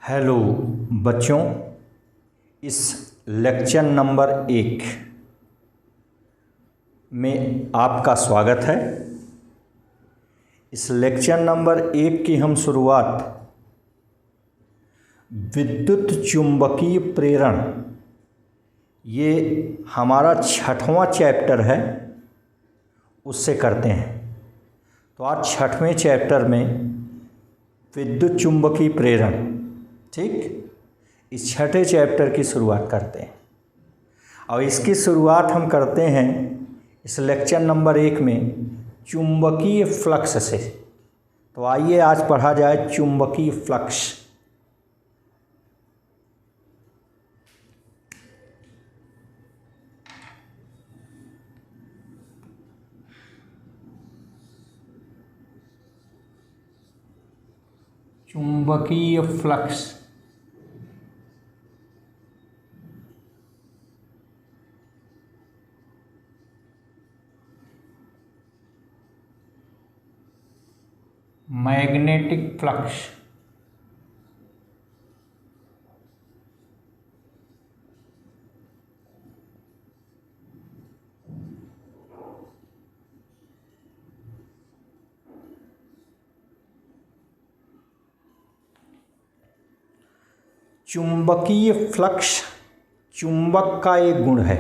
Hello बच्चों, इस lecture number 1 में आपका स्वागत है। इस लेक्चर नंबर 1 की हम शुरुआत विद्युत चुंबकीय प्रेरण, ये हमारा 6वां चैप्टर है, उससे करते हैं। तो आज 6वें चैप्टर में विद्युत चुंबकीय प्रेरण, ठीक, इस 6ठे चैप्टर की शुरुआत करते हैं। और इसकी शुरुआत हम करते हैं इस लेक्चर नंबर 1 में चुंबकीय फ्लक्स से। तो आइए आज पढ़ा जाए चुंबकीय फ्लक्स। चुंबकीय फ्लक्स मैग्नेटिक फ्लक्स। चुंबकीय फ्लक्स चुंबक का एक गुण है।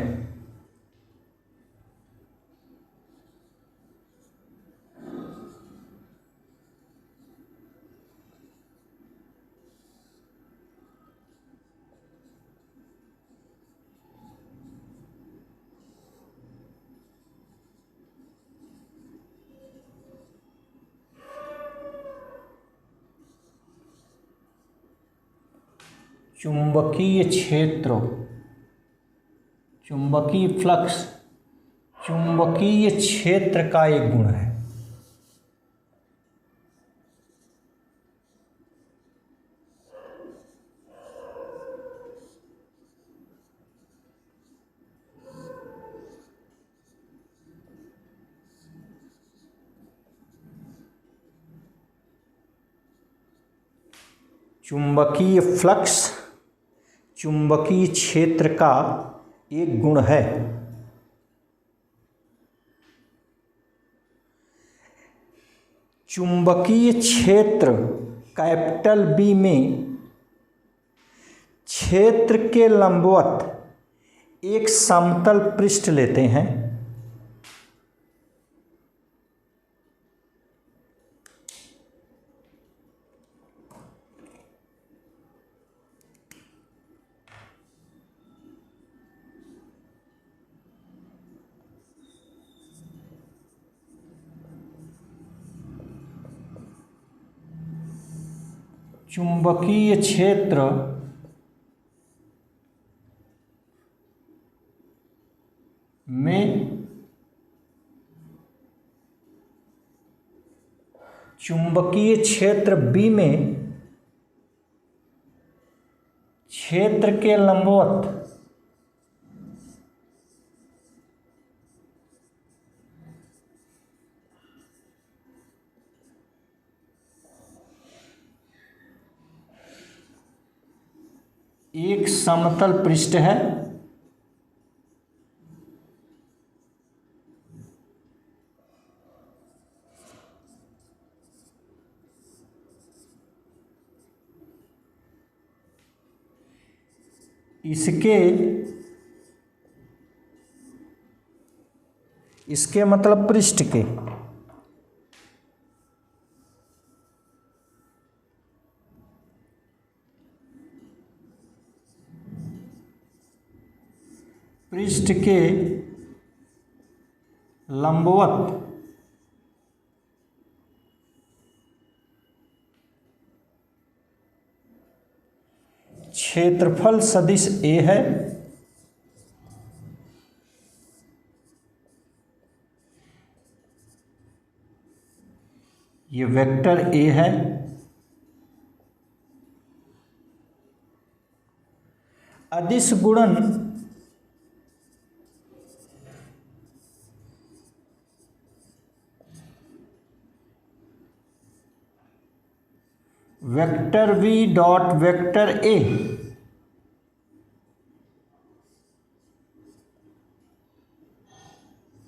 चुंबकीय क्षेत्र, चुंबकीय फ्लक्स चुंबकीय क्षेत्र का एक गुण है। चुंबकीय फ्लक्स चुंबकीय क्षेत्र का एक गुण है। चुंबकीय क्षेत्र कैपिटल बी में क्षेत्र के लंबवत एक समतल पृष्ठ लेते हैं। चुंबकीय क्षेत्र में चुंबकीय क्षेत्र बी में क्षेत्र के लंबवत एक समतल पृष्ठ है। इसके मतलब पृष्ठ के लंबवत क्षेत्रफल सदिश ए है। ये वेक्टर ए है। अदिश गुणन vector v dot vector a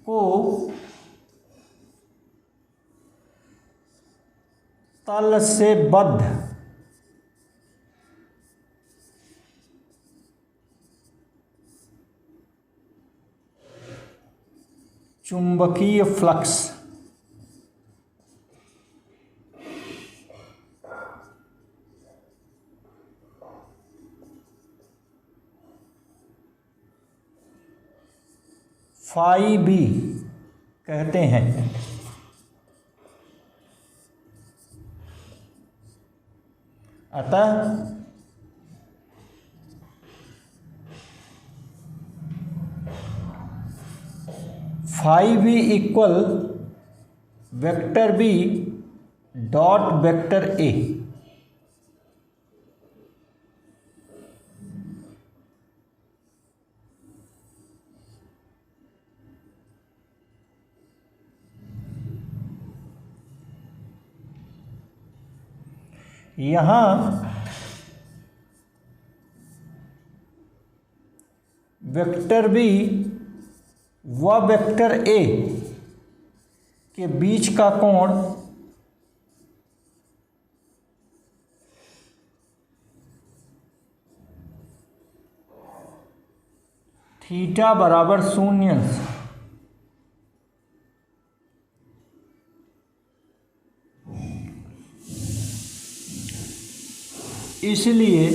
को तल से बद्ध चुंबकीय फ्लक्स फाई बी कहते हैं। अतः phi B equal vector B dot vector A. यहाँ वेक्टर बी व वेक्टर ए के बीच का कोण थीटा बराबर 0। इसलिए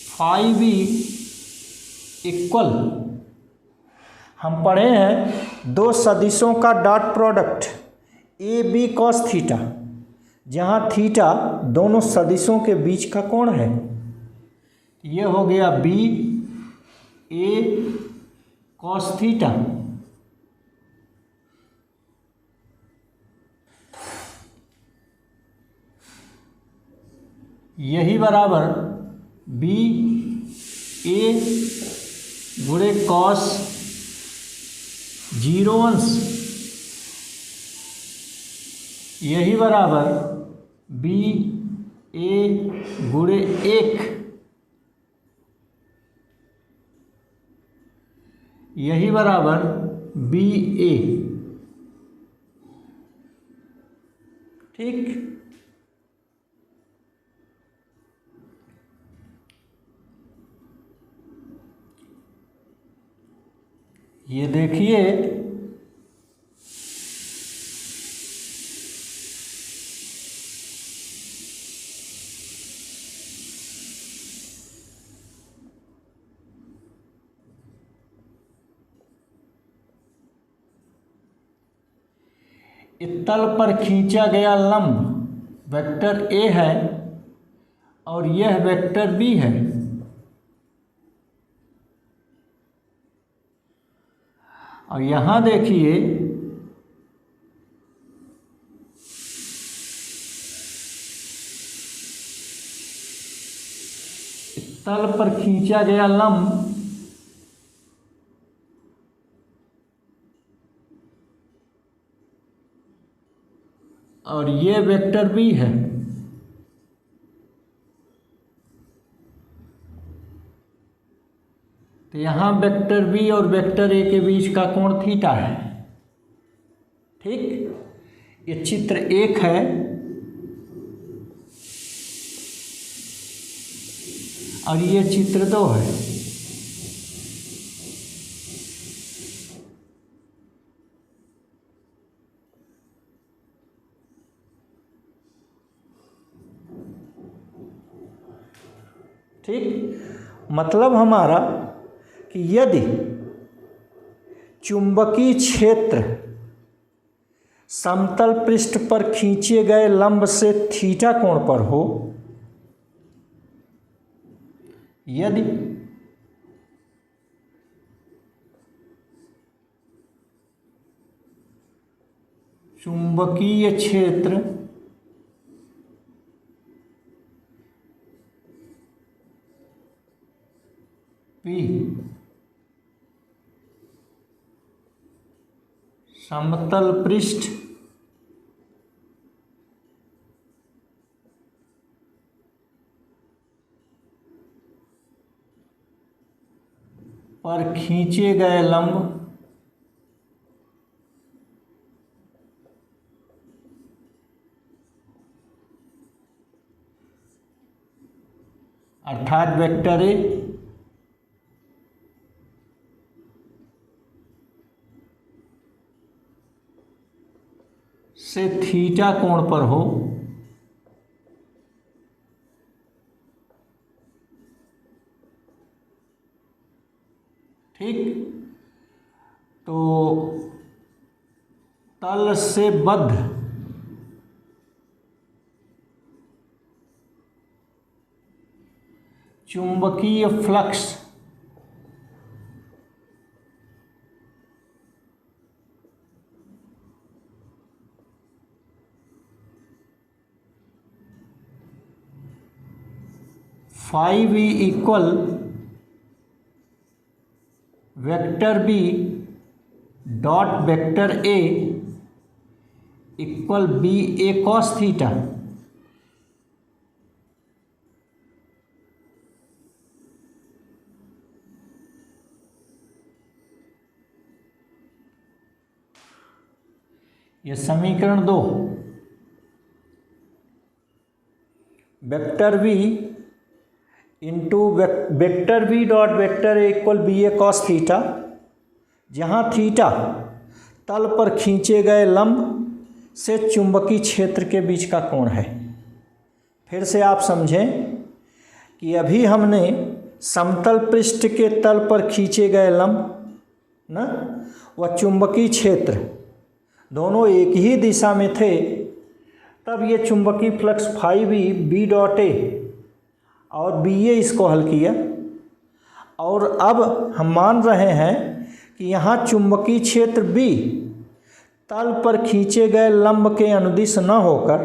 फाई बी इक्वल, हम पढ़े हैं दो सदिशों का dot product A B cos theta, जहाँ थीटा दोनों सदिशों के बीच का कोण है। ये हो गया बी ए कॉस थीटा यही बराबर बी ए गुणे कॉस 0 अंश यही बराबर बी ए गुणे 1 यही बराबर बी ए। ठीक, ये देखिए तल पर खींचा गया लंब वेक्टर ए है और यह वेक्टर बी है। और यहाँ देखिए तल पर खींचा गया लंब और ये वेक्टर बी है। तो यहाँ वेक्टर बी और वेक्टर ए के बीच का कोण थीटा है। ठीक, ये चित्र 1 है और ये चित्र 2 है। ठीक, मतलब हमारा कि यदि चुंबकीय क्षेत्र समतल पृष्ठ पर खींचे गए लंब से थीटा कोण पर हो, यदि चुंबकीय क्षेत्र P समतल पृष्ठ पर खींचे गए लंब अर्थात वेक्टर ए से थीटा कोण पर हो, ठीक, तो तल से बद्ध चुंबकीय flux phi V equal vector B dot vector A equal B A cos theta. ये समीकरण 2 vector B into vector B dot vector A equal B A cos theta, जहाँ थीटा तल पर खींचे गए लंब से चुंबकीय क्षेत्र के बीच का कोण है। फिर से आप समझें कि अभी हमने समतल पृष्ठ के तल पर खींचे गए लंब ना व चुंबकीय क्षेत्र दोनों एक ही दिशा में थे, तब ये चुंबकीय flux phi B dot A और बी ए इसको हल किया। और अब हम मान रहे हैं कि यहाँ चुंबकीय क्षेत्र बी तल पर खींचे गए लंब के अनुदिश न होकर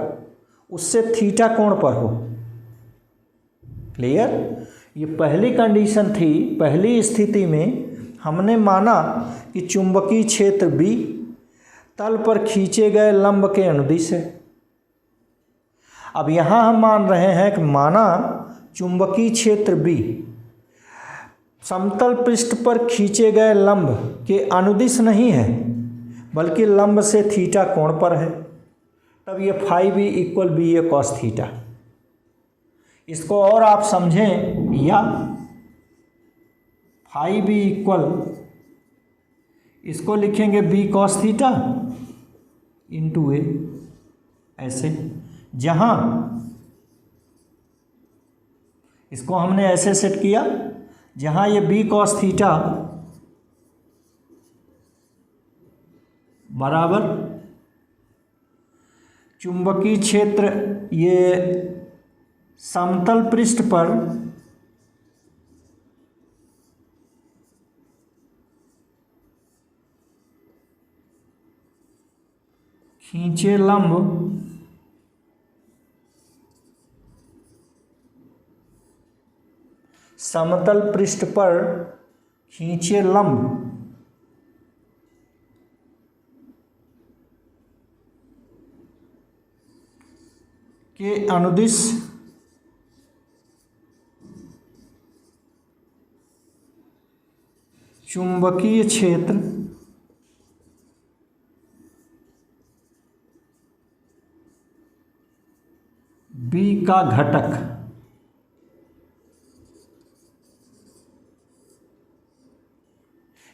उससे थीटा कोण पर हो। क्लियर? ये पहली कंडीशन थी। पहली स्थिति में हमने माना कि चुंबकीय क्षेत्र बी तल पर खींचे गए लंब के अनुदिश है। अब यहाँ हम मान रहे हैं कि माना चुंबकीय क्षेत्र बी समतल पृष्ठ पर खींचे गए लंब के अनुदिश नहीं है, बल्कि लंब से थीटा कोण पर है, तब ये phi B equal B A cos theta. इसको और आप समझें, या फाई बी इक्वल इसको लिखेंगे बी कॉस थीटा इंटू ए, ऐसे, जहाँ इसको हमने ऐसे सेट किया जहाँ ये बी कॉस थीटा बराबर चुंबकीय क्षेत्र ये समतल पृष्ठ पर खींचे लंब समतल पृष्ठ पर खींचे लंब के अनुदिश चुंबकीय क्षेत्र बी का घटक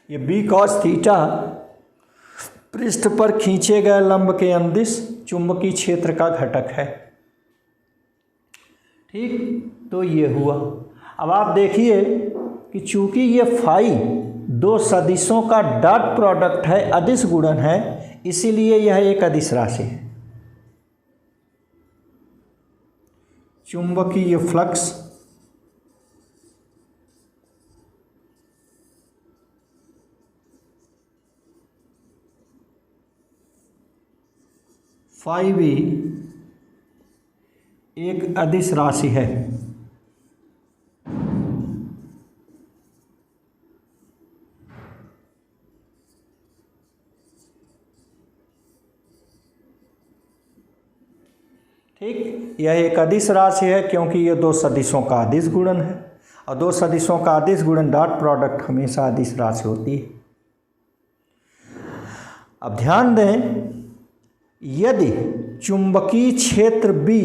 ये बी कॉस थीटा पृष्ठ पर खींचे गए लंब के अनुदिश चुंबकीय क्षेत्र का घटक है। ठीक, तो ये हुआ। अब आप देखिए कि चूंकि ये फाई दो सदिशों का डॉट प्रोडक्ट है, अदिश गुणन है, इसीलिए यह एक अदिश राशि है। चुंबकीय फ्लक्स फाई बी एक अदिश राशि है। ठीक, यह एक अदिश राशि है क्योंकि यह दो सदिशों का अदिश गुणन है। और दो सदिशों का अदिश गुणन डॉट प्रोडक्ट हमेशा अदिश राशि होती है। अब ध्यान दें, यदि चुंबकीय क्षेत्र B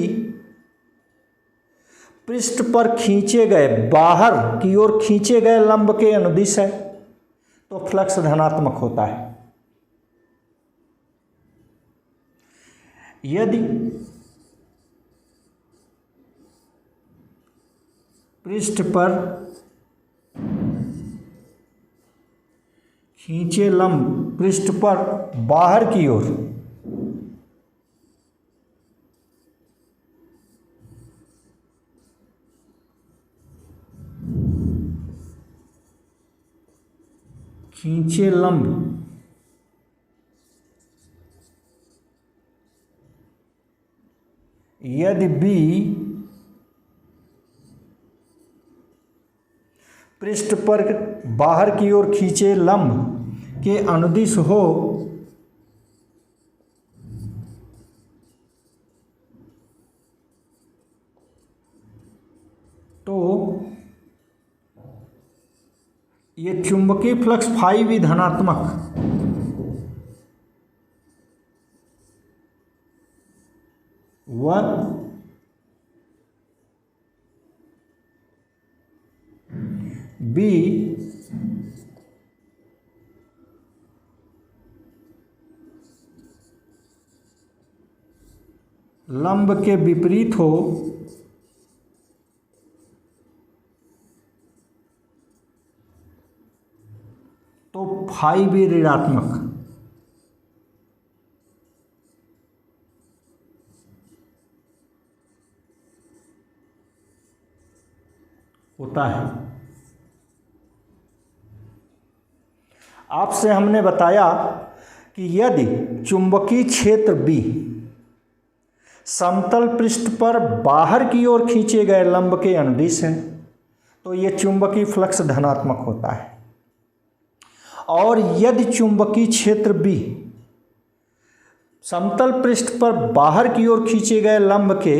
पृष्ठ पर खींचे गए, बाहर की ओर खींचे गए लंब के अनुदिश है तो फ्लक्स धनात्मक होता है। यदि पृष्ठ पर खींचे लंब पृष्ठ पर बाहर की ओर खींचे लंब यदि B पृष्ठ पर बाहर की ओर खींचे लंब के अनुदिश हो तो ये चुंबकीय फ्लक्स फाई भी धनात्मक व B लंब के विपरीत हो तो फाई भी ऋणात्मक होता है। आपसे हमने बताया कि यदि चुंबकीय क्षेत्र B समतल पृष्ठ पर बाहर की ओर खींचे गए लंब के अनुदिश है तो यह चुंबकीय फ्लक्स धनात्मक होता है। और यदि चुंबकीय क्षेत्र B समतल पृष्ठ पर बाहर की ओर खींचे गए लंब के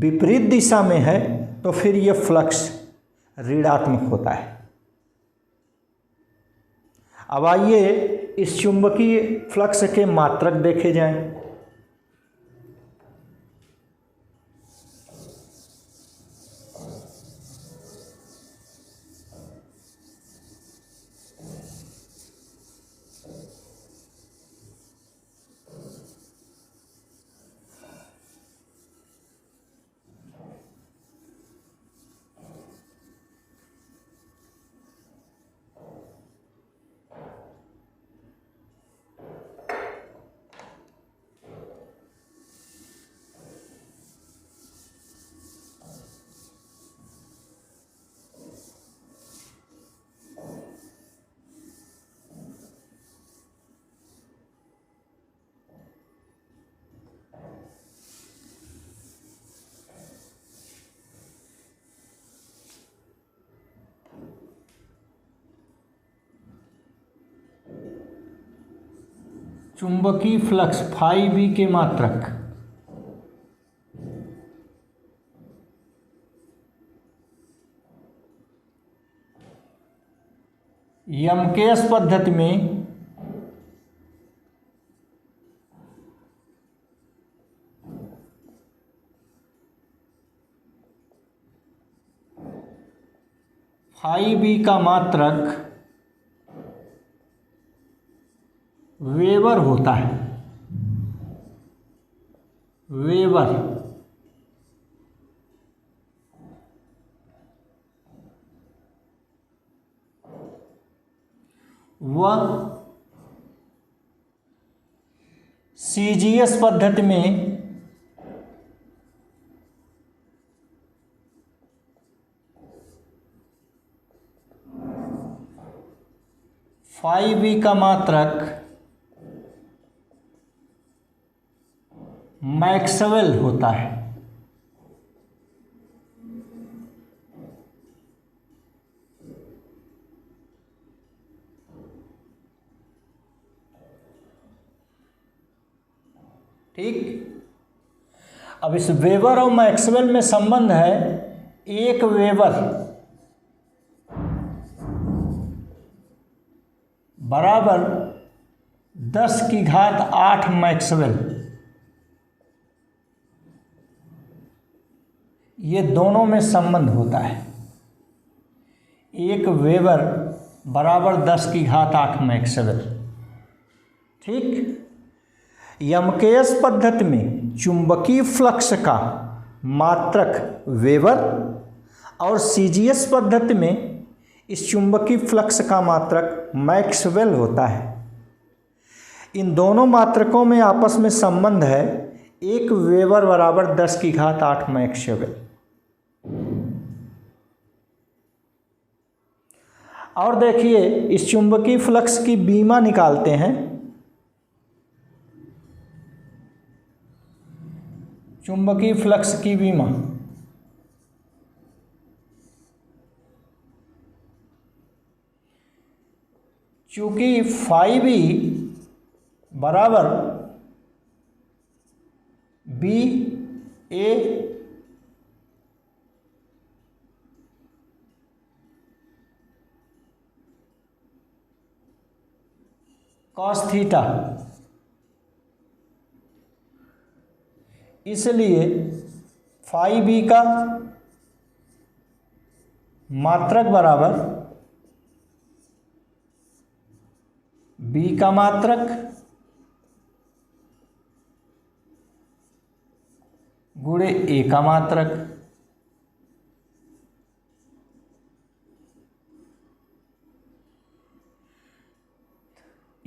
विपरीत दिशा में है तो फिर यह फ्लक्स ऋणात्मक होता है। अब आइए इस चुंबकीय फ्लक्स के मात्रक देखे जाएं। चुंबकीय फ्लक्स फाई बी के मात्रक यमकेश पद्धति में फाई बी का मात्रक वेबर होता है। वेबर व सीजीएस पद्धति में फाई बी का मात्रक मैक्सवेल होता है। ठीक, अब इस वेबर और मैक्सवेल में संबंध है, एक वेबर बराबर 10⁸ मैक्सवेल, ये दोनों में संबंध होता है। एक वेबर बराबर 10⁸ मैक्सवेल। ठीक। यमकेएस पद्धति में चुंबकीय फ्लक्स का मात्रक वेबर और सीजीएस पद्धति में इस चुंबकीय फ्लक्स का मात्रक मैक्सवेल होता है। इन दोनों मात्रकों में आपस में संबंध है, एक वेबर बराबर 10⁸ मैक्सवेल। और देखिए इस चुंबकीय फ्लक्स की बीमा निकालते हैं। चुंबकीय फ्लक्स की बीमा चूंकि फाई बी बराबर बी ए कॉस थीटा, इसलिए फाई बी का मात्रक बराबर बी का मात्रक गुणे ए का मात्रक।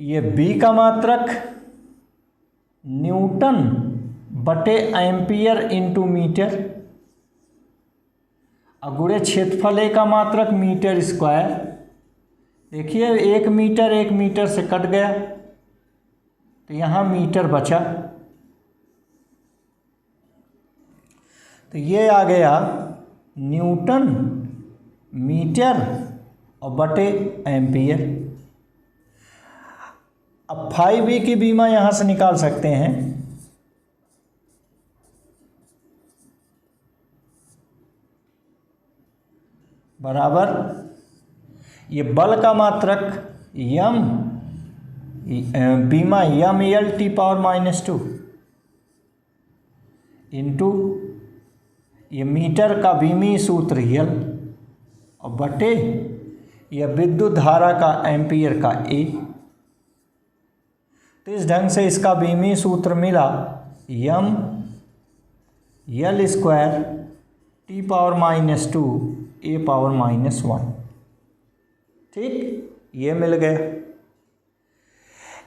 ये बी का मात्रक न्यूटन बटे एम्पियर इंटू मीटर, और गुणे क्षेत्रफल ए का मात्रक मीटर स्क्वायर। देखिए 1 मीटर 1 मीटर से कट गया तो यहाँ मीटर बचा, तो ये आ गया न्यूटन मीटर और बटे एम्पियर। अब फाई बी की बीमा यहाँ से निकाल सकते हैं। बराबर ये बल का मात्रक यम बीमा M L T power -2 into ये मीटर का बीमी सूत्र यल और बटे यह विद्युत धारा का एम्पियर का ए। तो इस ढंग से इसका बीमी सूत्र मिला यम यल स्क्वायर टी पावर -2 ए पावर -1। ठीक, ये मिल गया।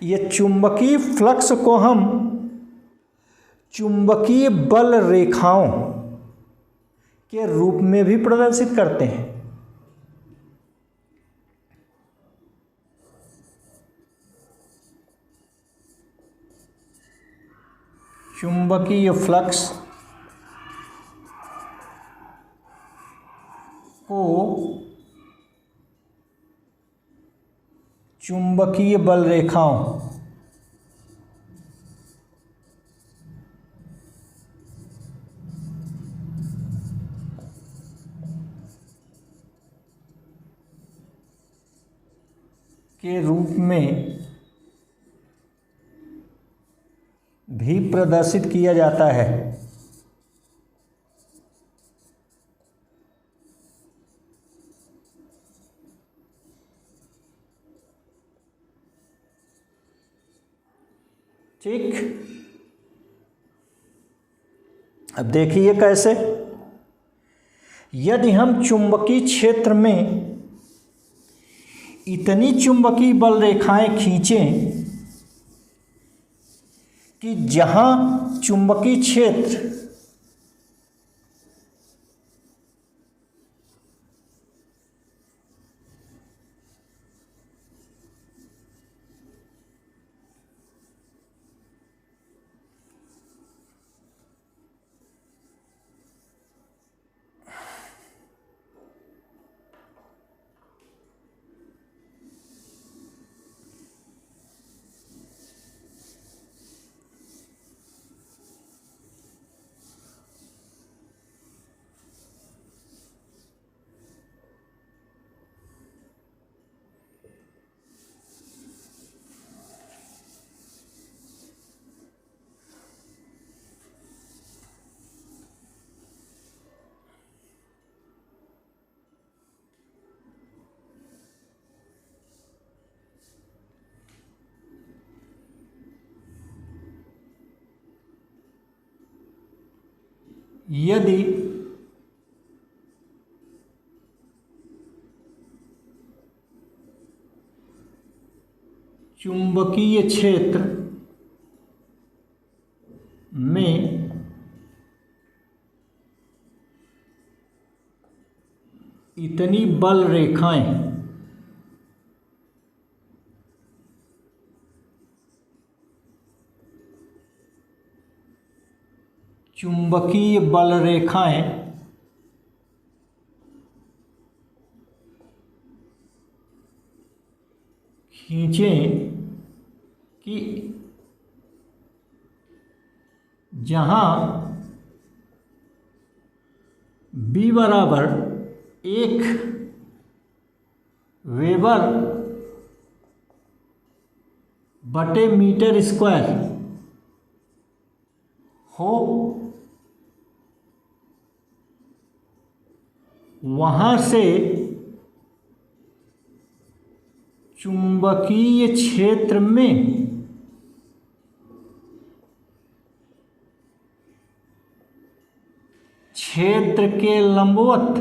ये चुंबकीय फ्लक्स को हम चुंबकीय बल रेखाओं के रूप में भी प्रदर्शित करते हैं। चुंबकीय फ्लक्स को चुंबकीय बल रेखाओं के रूप में भी प्रदर्शित किया जाता है। ठीक, अब देखिए कैसे। यदि हम चुंबकीय क्षेत्र में इतनी चुंबकीय बल रेखाएं खींचें कि जहां चुंबकीय क्षेत्र यदि चुंबकीय क्षेत्र में इतनी बल रेखाएं चुंबकीय बल रेखाएं खींचें कि जहां B बराबर 1 वेबर बटे मीटर स्क्वायर हो, वहां से चुंबकीय क्षेत्र में क्षेत्र के लंबवत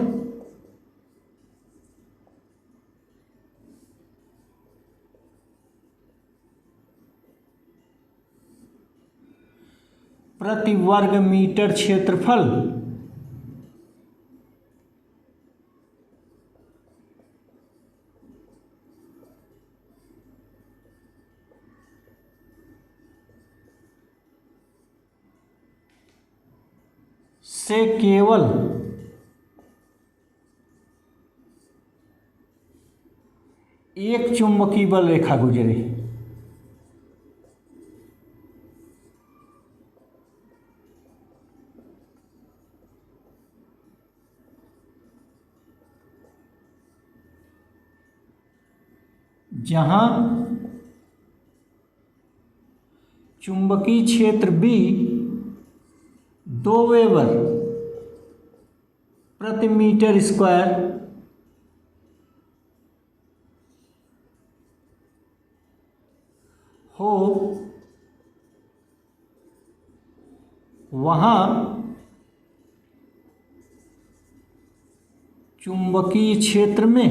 प्रति वर्ग मीटर क्षेत्रफल से केवल एक चुंबकीय बल रेखा गुजरे। जहां चुंबकीय क्षेत्र B 2 वेबर प्रति मीटर स्क्वायर हो, वहां चुंबकीय क्षेत्र में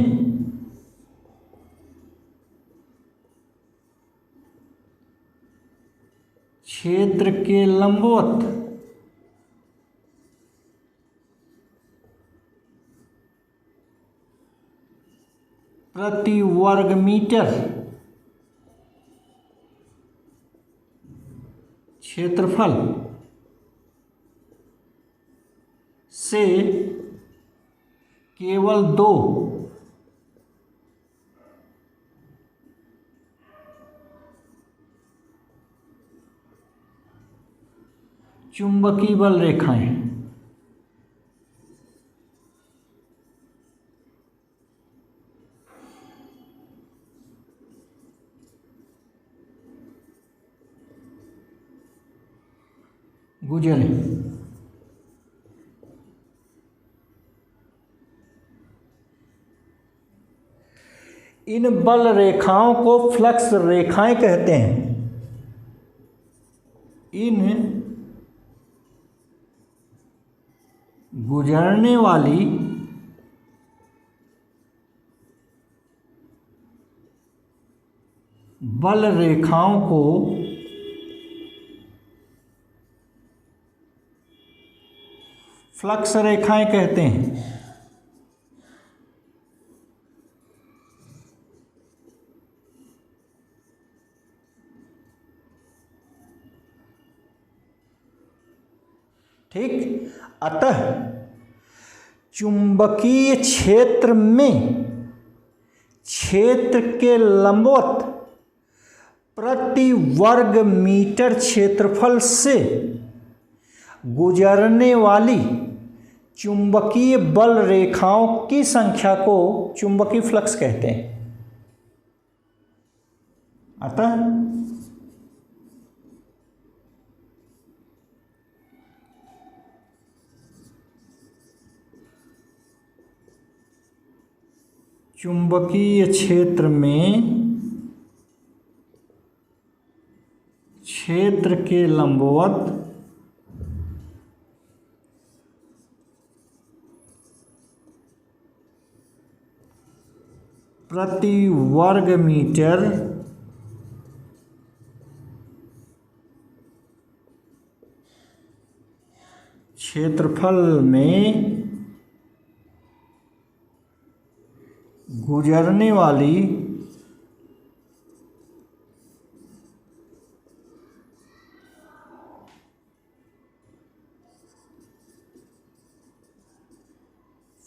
क्षेत्र के लंबवत प्रति वर्ग मीटर क्षेत्रफल से केवल 2 चुंबकीय बल रेखाएं गुजरे। इन बल रेखाओं को फ्लक्स रेखाएं कहते हैं। इन गुजरने वाली बल रेखाओं को फ्लक्स रेखाएं कहते हैं। ठीक, अतः चुंबकीय क्षेत्र में क्षेत्र के लंबवत प्रति वर्ग मीटर क्षेत्रफल से गुजरने वाली चुंबकीय बल रेखाओं की संख्या को चुंबकीय फ्लक्स कहते हैं। अतः चुंबकीय क्षेत्र में क्षेत्र के लंबवत प्रति वर्ग मीटर क्षेत्रफल में गुजरने वाली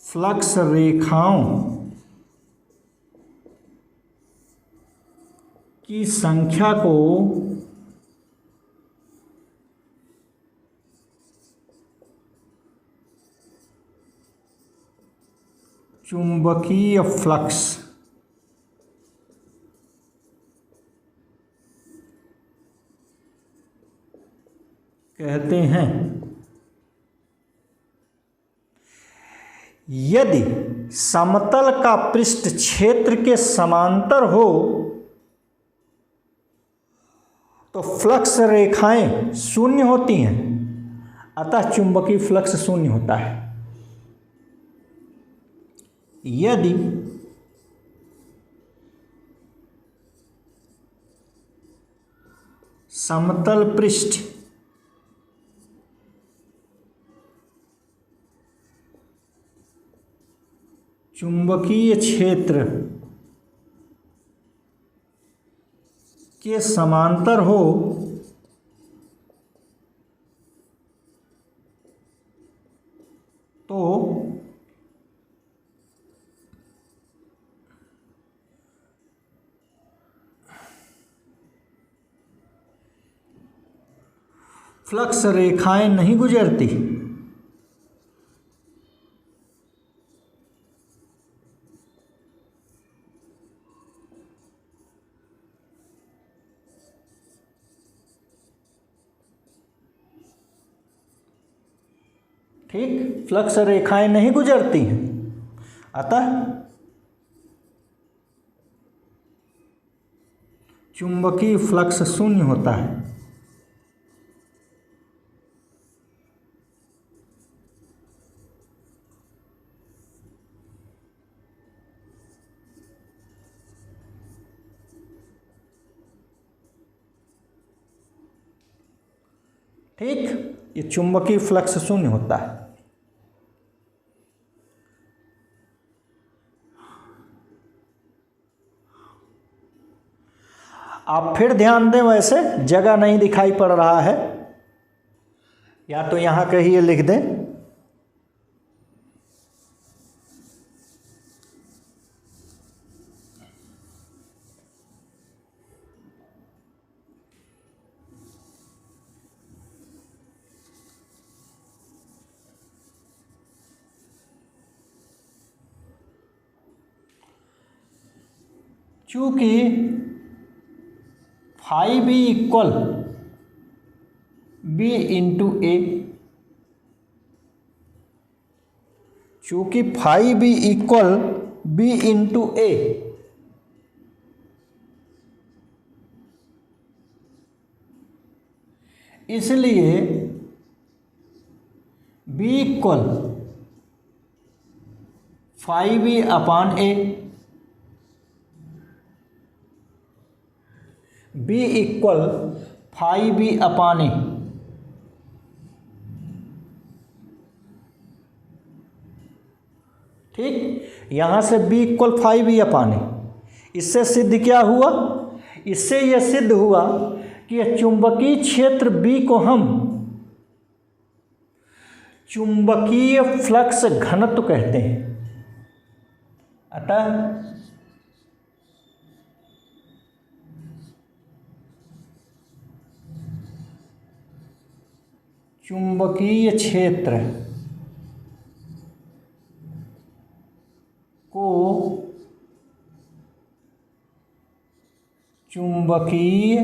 फ्लक्स रेखाओं की संख्या को चुंबकीय फ्लक्स कहते हैं। यदि समतल का पृष्ठ क्षेत्र के समांतर हो तो फ्लक्स रेखाएं शून्य होती हैं, अतः चुंबकीय फ्लक्स शून्य होता है। यदि समतल पृष्ठ चुंबकीय क्षेत्र के समांतर हो तो फ्लक्स रेखाएं नहीं गुजरती। ठीक, फ्लक्स रेखाएं नहीं गुजरती हैं, अतः चुंबकीय फ्लक्स शून्य होता है। ठीक, ये चुंबकीय फ्लक्स शून्य होता है। आप फिर ध्यान दें, वैसे जगह नहीं दिखाई पड़ रहा है, या तो यहाँ कहीं लिख दें। चूंकि phi B equal B into A, चूंकि phi B equal B into A, इसलिए B equal phi B upon A, B equal phi B upon A. ठीक, यहां से B equal phi B upon A. इससे सिद्ध क्या हुआ? इससे यह सिद्ध हुआ कि यह चुंबकीय क्षेत्र बी को हम चुंबकीय फ्लक्स घनत्व कहते हैं। अतः चुंबकीय क्षेत्र को चुंबकीय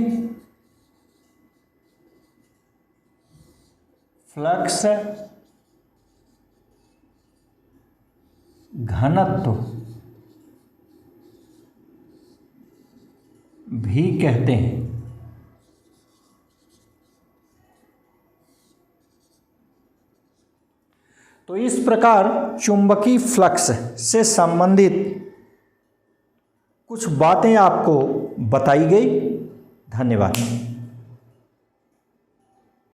फ्लक्स घनत्व भी कहते हैं। तो इस प्रकार चुंबकीय फ्लक्स से संबंधित कुछ बातें आपको बताई गई। धन्यवाद।